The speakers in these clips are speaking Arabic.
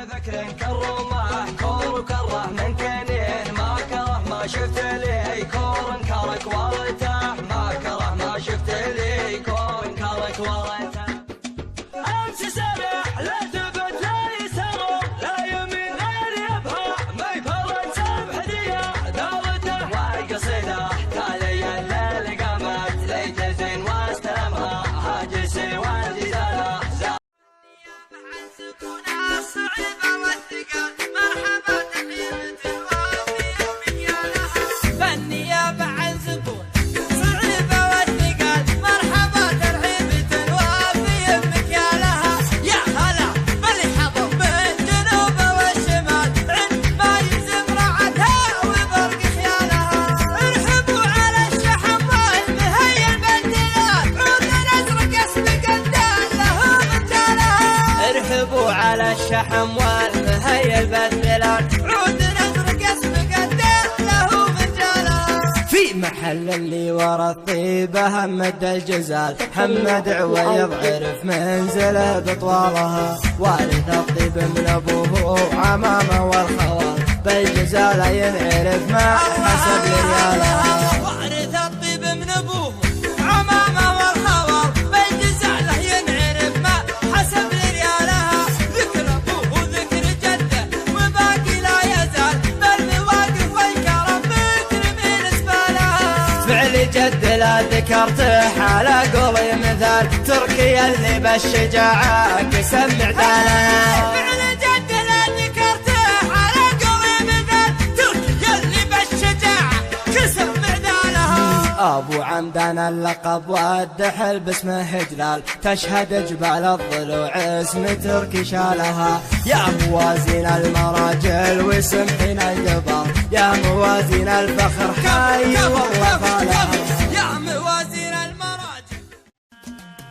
ذكر كرمه كور وكره من كنين ما كره ما شفت لي كور انكرك ورته ما كره ما شفت لي كور انكرك ورته امس سرع لا تبت لا يسر لا يمين غير يبها ما يفرد سبح ديا دارته والقصيده تالي الليل قامت ليت زين واستلمها هاجسي والجزاله على الشحم والمهيل بالبلاد عود نزرق اسم قدر له مجاله في محل اللي ورا الطيبة همد الجزال حمد عويض عرف منزله بطوالها وارث الطيب من ابوه وعمامه والخوال بالجزال ينعرف ما حسب ريالها وارث الطيب من ابوه وعمامه والخوال بالجزال ينعرف ما حسب جد لا ذكرته على قولي مثال تركيا اللي بالشجاعة كسب معداله فعل جد لا ذكرته على قولي مثال تركيا اللي بالشجاعة كسب معداله ابو عمدان اللقب والدحل باسمه هجلال تشهد جبال الضلوع اسم تركي شالها يا موازين المراجل واسم حين الجبر يا موازين الفخر حي والله فالها يا موازين المراجل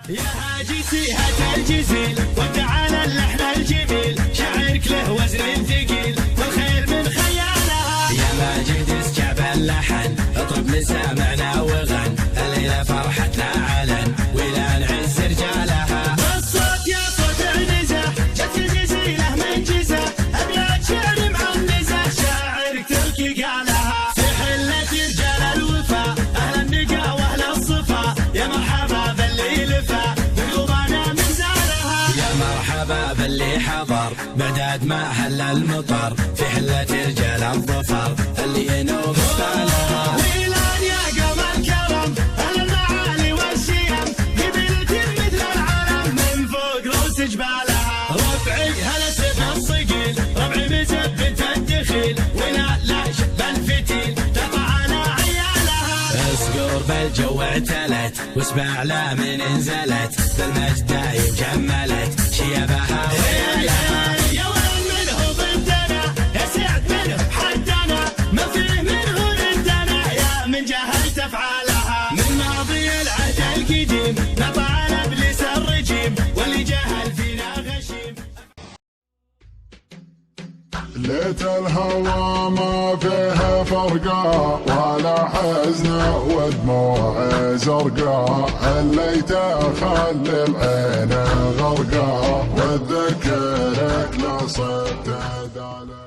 يا هاجي سيهة الجزيل وتعالى اللحن الجميل شعرك له وزن ثقيل والخير من خيالها يا ماجد اسكب اللحن اطرب لسامعنا وغن الليلة فرحتنا علن ولا نعز رجالها الصوت يا صوت عنزة جت الجزيلة من جزة ابيات شعر معنزة شاعرك تركي قالها في حلة رجال الوفا اهل النقا واهل الصفا يا مرحبا باللي لفا بقلوبنا من زارها يا مرحبا باللي حضر بعداد ما هل المطر في حلة رجال الظفر اللي ينوب بالها ويلان يا قمر الكرم اهل المعالي والشيم قبيلتي مثل العالم من فوق روس جبالها ربعي هلا سيف الصقيل ربعي مثبت الدخيل ولا لا شب الفتيل تقع على عيالها اسقور بالجو اعتلت واسبع لا من انزلت بالمجد دايم جملت شيبها ويالها يا وين منه ضدنا يا سعد منه حدنا ما فيه منه ردنا يا من جهلت افعالها من ماضي العهد القديم نطع ابليس الرجيم واللي جهل فينا غشيم ليت الهوى ما فيها فرقة ولا حزن ودموع زرقاء الليت خلي العين غرقاء وتذكرك لا صدت